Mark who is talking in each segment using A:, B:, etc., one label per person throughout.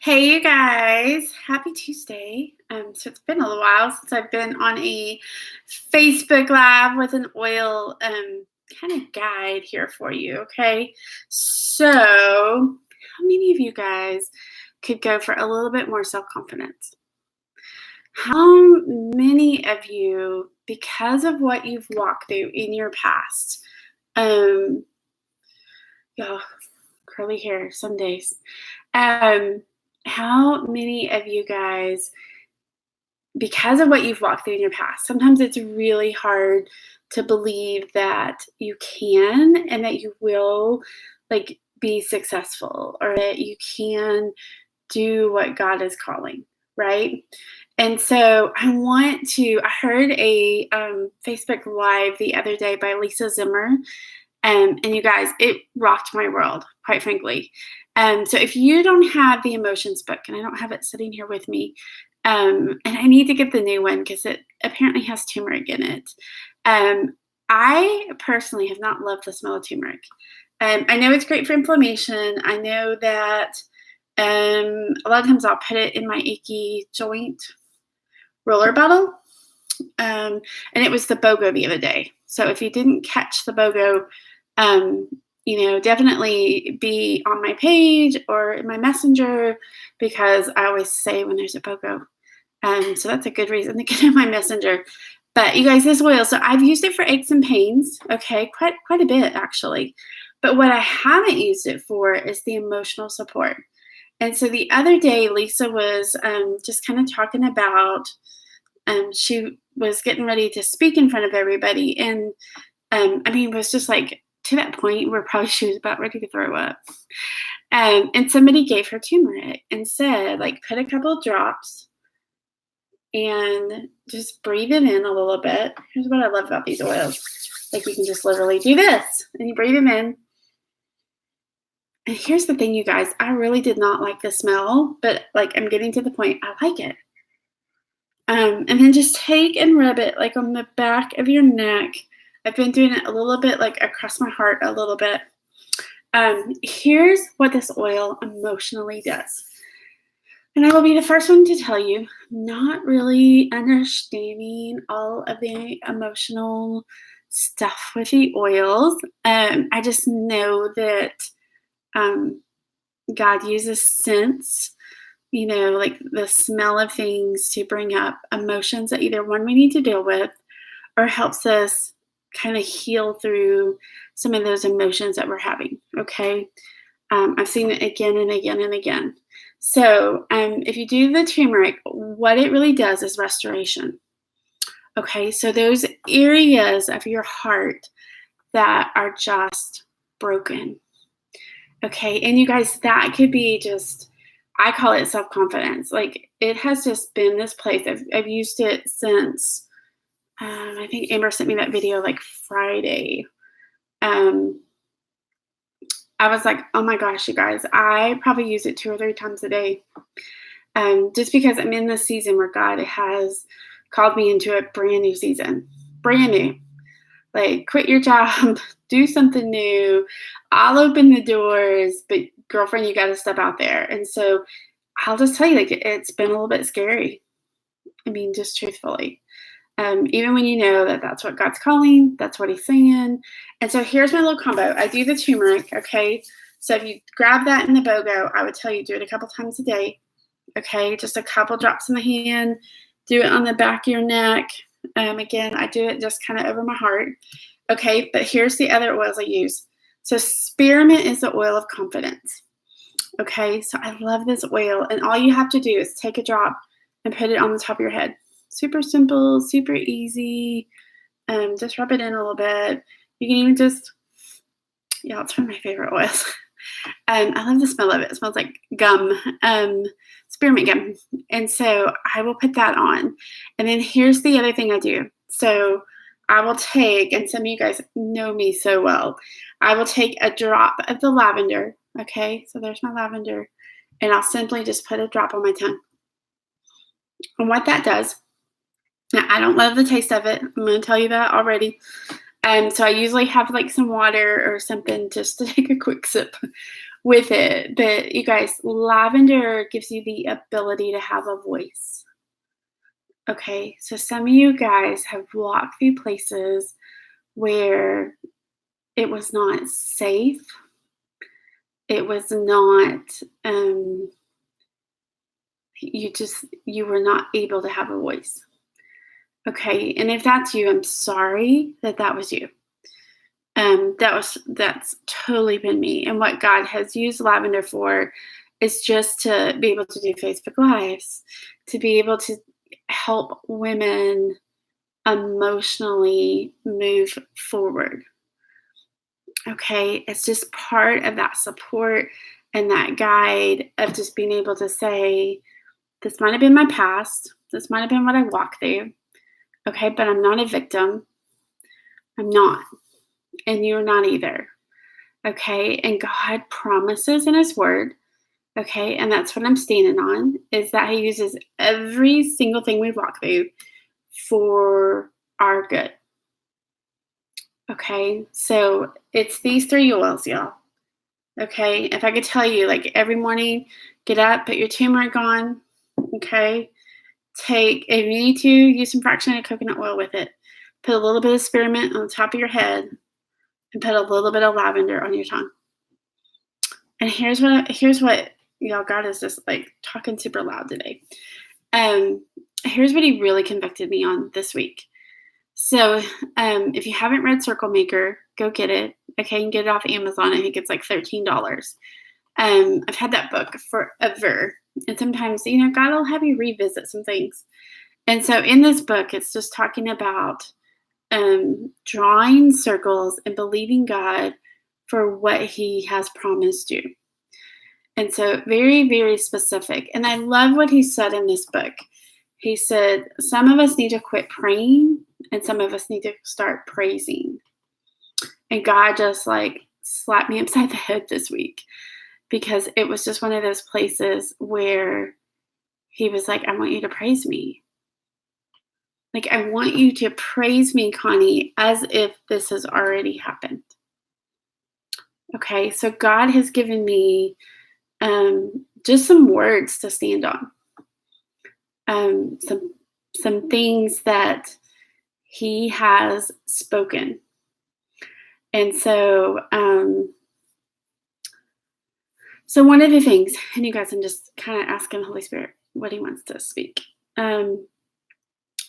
A: Hey, you guys. Happy Tuesday. So it's been a little while since I've been on a Facebook Live with an oil kind of guide here for you. Okay. So, how many of you guys could go for a little bit more self confidence? How many of you, because of what you've walked through in your past, um, oh, curly hair some days, um, how many of you guys, because of what you've walked through in your past, sometimes it's really hard to believe that you can and that you will be successful or that you can do what God is calling, right? And so I heard a Facebook Live the other day by Lisa Zimmer. And you guys, it rocked my world, quite frankly. So if you don't have the emotions book, and I don't have it sitting here with me, and I need to get the new one because it apparently has turmeric in it. I personally have not loved the smell of turmeric. I know it's great for inflammation. I know that a lot of times I'll put it in my achy joint roller bottle. And it was the BOGO the other day. So if you didn't catch the BOGO, definitely be on my page or in my messenger because I always say when there's a BOGO. So that's a good reason to get in my messenger. But you guys, this oil, so I've used it for aches and pains, okay, quite a bit actually. But what I haven't used it for is the emotional support. And so the other day, Lisa was just kind of talking about, she was getting ready to speak in front of everybody. And it was just like to that point where probably she was about ready to throw up. And somebody gave her turmeric and said, put a couple drops and just breathe it in a little bit. Here's what I love about these oils. You can just literally do this and you breathe them in. And here's the thing, you guys, I really did not like the smell, but I'm getting to the point, I like it. And then just take and rub it on the back of your neck. I've been doing it a little bit across my heart a little bit. Here's what this oil emotionally does. And I will be the first one to tell you, not really understanding all of the emotional stuff with the oils. I just know that God uses scents, the smell of things to bring up emotions that either one we need to deal with or helps us kind of heal through some of those emotions that we're having. Okay. I've seen it again and again and again. So if you do the turmeric, what it really does is restoration. Okay. So those areas of your heart that are just broken. Okay. And you guys, that could be just, I call it self-confidence. It has just been this place. I've used it since, I think Amber sent me that video Friday. I was like, oh my gosh, you guys, I probably use it 2 or 3 times a day. Just because I'm in this season where God has called me into a brand new season, brand new. Quit your job, do something new. I'll open the doors, but girlfriend, you got to step out there. And so I'll just tell you, it's been a little bit scary. Just truthfully. Even when you know that that's what God's calling, that's what he's saying. And so here's my little combo. I do the turmeric, okay? So if you grab that in the BOGO, I would tell you do it a couple times a day, okay? Just a couple drops in the hand. Do it on the back of your neck. Again, I do it just kind of over my heart. Okay, but here's the other oils I use. So spearmint is the oil of confidence. Okay, so I love this oil. And all you have to do is take a drop and put it on the top of your head. Super simple, super easy. Just rub it in a little bit. You can even just, it's one of my favorite oils. I love the smell of it. It smells like gum, spearmint gum. And so I will put that on. And then here's the other thing I do. So I will take, and some of you guys know me so well, I will take a drop of the lavender. Okay, so there's my lavender. And I'll simply just put a drop on my tongue. And what that does, now, I don't love the taste of it. I'm going to tell you that already. So I usually have some water or something just to take a quick sip. with it. But you guys, lavender gives you the ability to have a voice. Okay, so some of you guys have walked through places where it was not safe. It was not, you were not able to have a voice. Okay, and if that's you, I'm sorry that was you. That's totally been me. And what God has used lavender for is just to be able to do Facebook Lives, to be able to help women emotionally move forward. Okay, it's just part of that support and that guide of just being able to say, this might have been my past, this might have been what I walked through. Okay, but I'm not a victim. I'm not. And you're not either. Okay, and God promises in His Word. Okay, and that's what I'm standing on, is that He uses every single thing we walk through for our good. Okay, so it's these 3 oils, y'all. Okay, if I could tell you, like every morning, get up, put your turmeric on. Okay, if you need to, use some fractionated coconut oil with it. Put a little bit of spearmint on the top of your head, and put a little bit of lavender on your tongue. And here's what y'all, God is just like talking super loud today. Here's what He really convicted me on this week. So if you haven't read Circle Maker, go get it. Okay, you can get it off Amazon. I think it's like $13. I've had that book forever. And sometimes, God will have you revisit some things. And so in this book, it's just talking about drawing circles and believing God for what He has promised you. And so very, very specific. And I love what he said in this book. He said, some of us need to quit praying and some of us need to start praising. And God just like slapped me upside the head this week, because it was just one of those places where He was like, I want you to praise me. Like, I want you to praise me, Connie, as if this has already happened. Okay, so God has given me just some words to stand on. Some things that He has spoken. And so one of the things, and you guys, I'm just kind of asking the Holy Spirit what He wants to speak.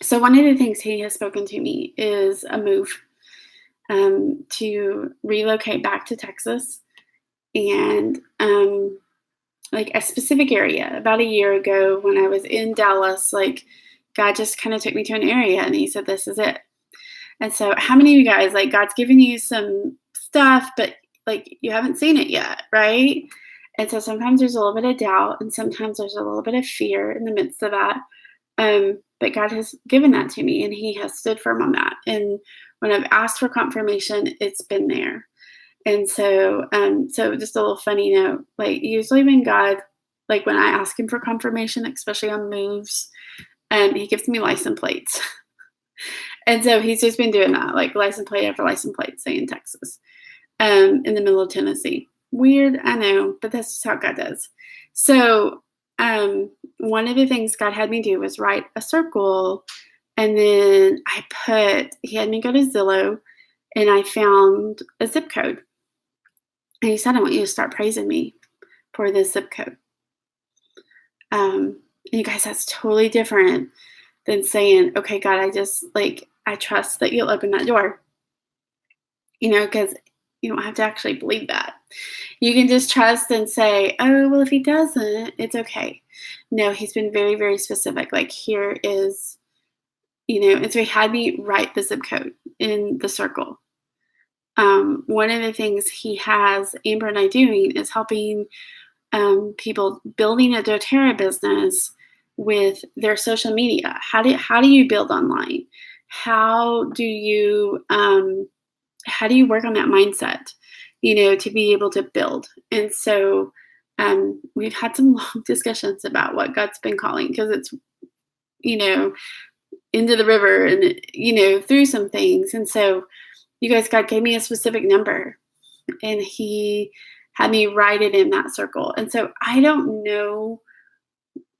A: So one of the things He has spoken to me is a move to relocate back to Texas, and like a specific area. About a year ago when I was in Dallas, like God just kind of took me to an area and He said, this is it. And so how many of you guys, like God's given you some stuff, but like you haven't seen it yet, right? And so sometimes there's a little bit of doubt and sometimes there's a little bit of fear in the midst of that. But God has given that to me and He has stood firm on that. And when I've asked for confirmation, it's been there. And so just a little funny note, like usually when God, like when I ask Him for confirmation, especially on moves, He gives me license plates. And so He's just been doing that, like license plate after license plate, say in Texas, in the middle of Tennessee. Weird, I know, but that's just how God does. So one of the things God had me do was write a circle, and then He had me go to Zillow, and I found a zip code. And He said, I want you to start praising me for this zip code. And you guys, that's totally different than saying, okay, God, I trust that You'll open that door. Because you don't have to actually believe that. You can just trust and say, oh, well, if He doesn't, it's okay. No, He's been very, very specific. Like here is, and so He had me write the zip code in the circle. One of the things He has Amber and I doing is helping people building a doTERRA business with their social media. How do you build online? How do you work on that mindset, to be able to build? And so we've had some long discussions about what God's been calling, because it's, into the river and, through some things. And so you guys, God gave me a specific number, and He had me write it in that circle. And so I don't know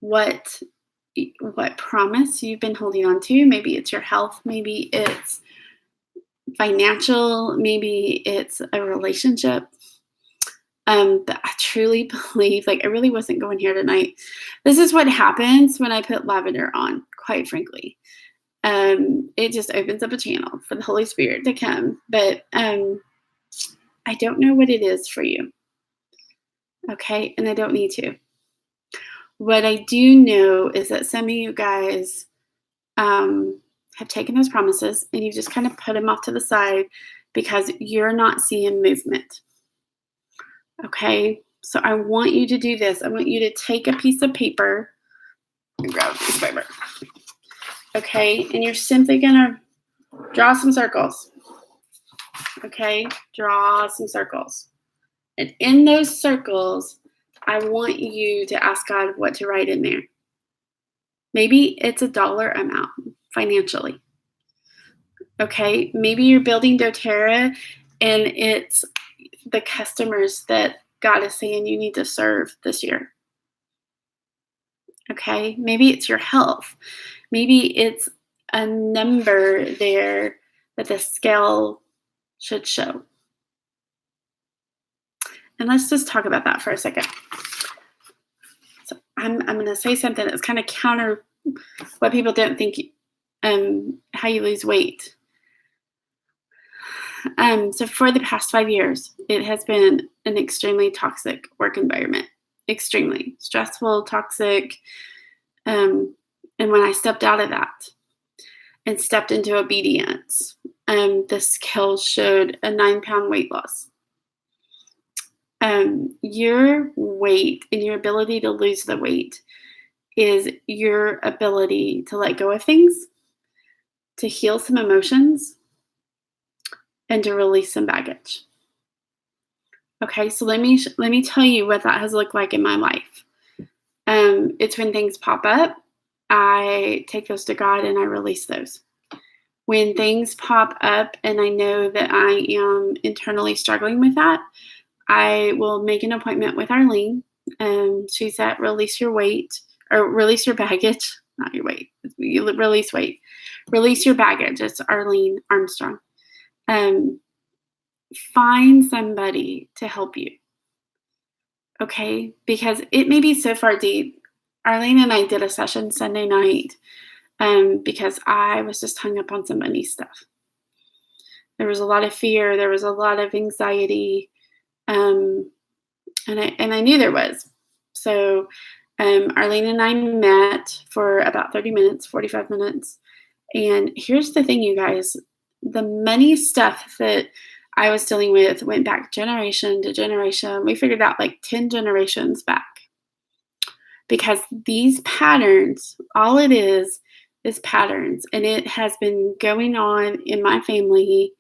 A: what promise you've been holding on to. Maybe it's your health, maybe it's financial, maybe it's a relationship. But I truly believe, like, I really wasn't going here tonight. This is what happens when I put lavender on, quite frankly. It just opens up a channel for the Holy Spirit to come. But I don't know what it is for you. Okay. And I don't need to. What I do know is that some of you guys have taken those promises and you just kind of put them off to the side because you're not seeing movement. Okay. So I want you to do this. I want you to take a piece of paper and grab a piece of paper. Okay. And you're simply going to draw some circles. Okay. Draw some circles. And in those circles, I want you to ask God what to write in there. Maybe it's a dollar amount financially. Okay. Maybe you're building doTERRA and it's the customers that God is saying you need to serve this year. Okay. Maybe it's your health. Maybe it's a number there that the scale should show. And let's just talk about that for a second. So I'm going to say something that's kind of counter what people don't think, how you lose weight. So for the past 5 years, it has been an extremely toxic work environment, extremely stressful, toxic. And when I stepped out of that and stepped into obedience, the scale showed a 9-pound weight loss. Your weight and your ability to lose the weight is your ability to let go of things, to heal some emotions, and to release some baggage. Okay, so let me tell you what that has looked like in my life. It's when things pop up, I take those to God and I release those. When things pop up and I know that I am internally struggling with that, I will make an appointment with Arlene. She's at Release Your Weight, or Release Your Baggage, not your weight. You release weight. Release Your Baggage. It's Arlene Armstrong. Find somebody to help you. Okay? Because it may be so far deep. Arlene and I did a session Sunday night because I was just hung up on some money stuff. There was a lot of fear. There was a lot of anxiety. And I knew there was. So Arlene and I met for about 30 minutes, 45 minutes. And here's the thing, you guys. The money stuff that I was dealing with went back generation to generation. We figured out like 10 generations back. Because these patterns, all it is patterns. And it has been going on in my family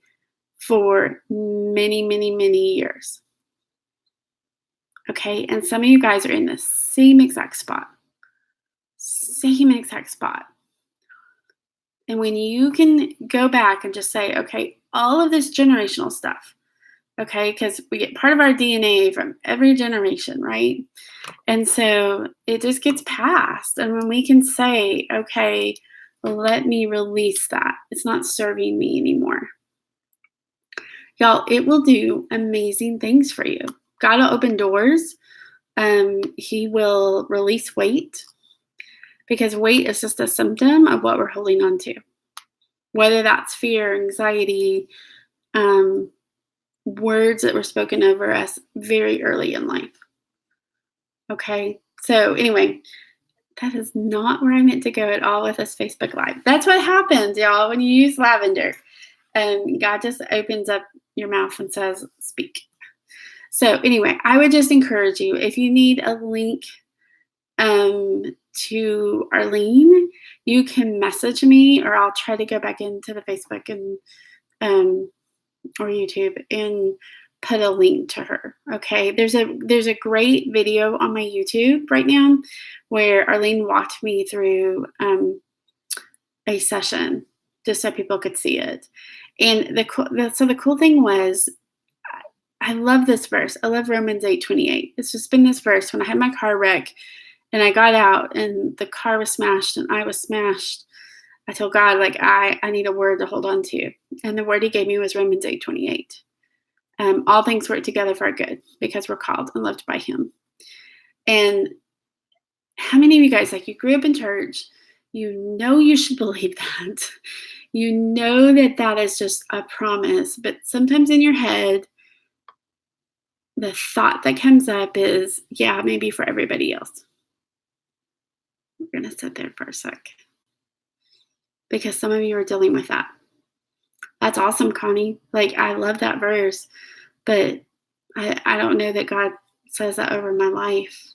A: for many, many, many years. Okay, and some of you guys are in the same exact spot. Same exact spot. And when you can go back and just say, okay, all of this generational stuff, okay, because we get part of our DNA from every generation, right? And so it just gets passed. And when we can say, okay, let me release that. It's not serving me anymore. Y'all, it will do amazing things for you. God will open doors. He will release weight, because weight is just a symptom of what we're holding on to. Whether that's fear, anxiety, words that were spoken over us very early in life. Okay, so anyway, that is not where I meant to go at all with this Facebook Live. That's what happens, y'all, when you use lavender. God just opens up your mouth and says, speak. So anyway, I would just encourage you, if you need a link to Arlene, you can message me, or I'll try to go back into the Facebook and or YouTube and put a link to her. Okay, there's a great video on my YouTube right now where Arlene walked me through a session just so people could see it. And the cool thing was, I love this verse. I love Romans 8:28. It's just been this verse when I had my car wreck and I got out and the car was smashed and I was smashed. I told God, like, I need a word to hold on to. And the word he gave me was Romans 8:28. All things work together for our good because we're called and loved by him. And how many of you guys, like, you grew up in church, you should believe that. You know that is just a promise. But sometimes in your head, the thought that comes up is, yeah, maybe for everybody else. We're going to sit there for a sec because some of you are dealing with that. That's awesome, Connie. Like, I love that verse, but I don't know that God says that over my life.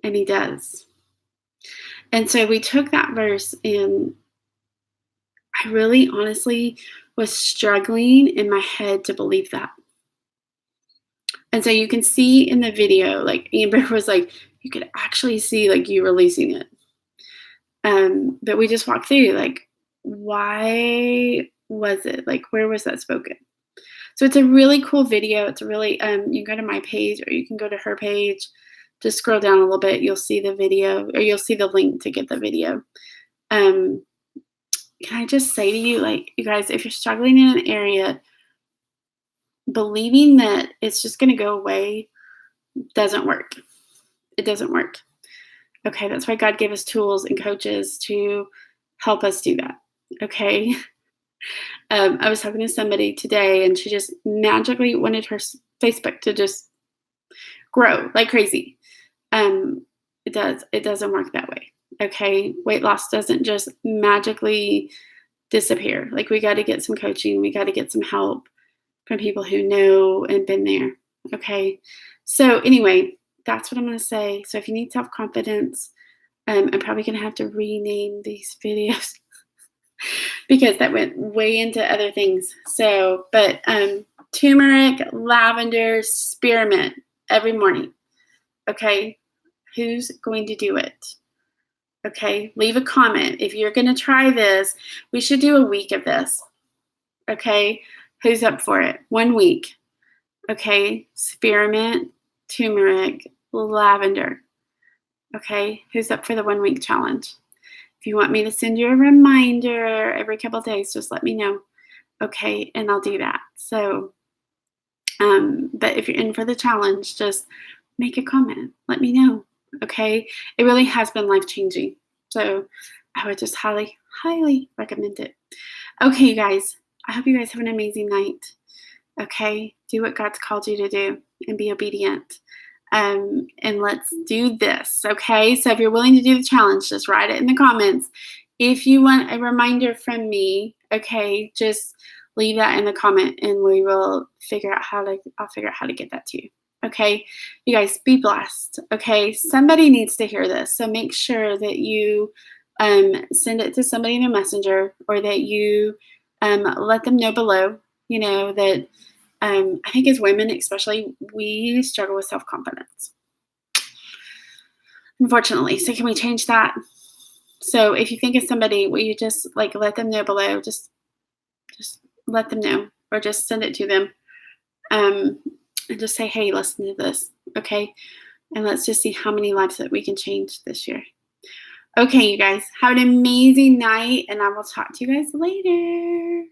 A: And he does. And so we took that verse and I really honestly was struggling in my head to believe that. And so you can see in the video, like Amber was like, you could actually see like you releasing it. But we just walked through like, why was it? Like, where was that spoken? So it's a really cool video. It's a really, you can go to my page or you can go to her page. Just scroll down a little bit. You'll see the video or you'll see the link to get the video. Can I just say to you, like, you guys, if you're struggling in an area, believing that it's just going to go away doesn't work. It doesn't work. Okay, that's why God gave us tools and coaches to help us do that. Okay. I was talking to somebody today and she just magically wanted her Facebook to just grow like crazy. It doesn't work that way. Okay. Weight loss doesn't just magically disappear. Like, we got to get some coaching. We got to get some help from people who know and been there. Okay. So anyway, that's what I'm going to say. So if you need self-confidence, I'm probably going to have to rename these videos because that went way into other things. So, but turmeric, lavender, spearmint every morning. Okay. Who's going to do it? Okay. Leave a comment. If you're going to try this, we should do a week of this. Okay. Who's up for it? 1 week. Okay. Spearmint, turmeric, lavender. Okay. Who's up for the 1 week challenge? If you want me to send you a reminder every couple of days, just let me know. Okay. And I'll do that. So, but if you're in for the challenge, just make a comment. Let me know. Okay. It really has been life-changing. So I would just highly, highly recommend it. Okay, you guys. I hope you guys have an amazing night. Okay. Do what God's called you to do and be obedient. And let's do this. Okay. So if you're willing to do the challenge, just write it in the comments. If you want a reminder from me, okay, just leave that in the comment and we will figure out I'll figure out how to get that to you. Okay. You guys be blessed. Okay. Somebody needs to hear this. So make sure that you send it to somebody in a messenger or that you let them know below, that I think as women, especially, we struggle with self-confidence. Unfortunately. So can we change that? So if you think of somebody, will you just like let them know below? Just let them know or just send it to them. And just say, hey, listen to this. Okay. And let's just see how many lives that we can change this year. Okay, you guys, have an amazing night and I will talk to you guys later.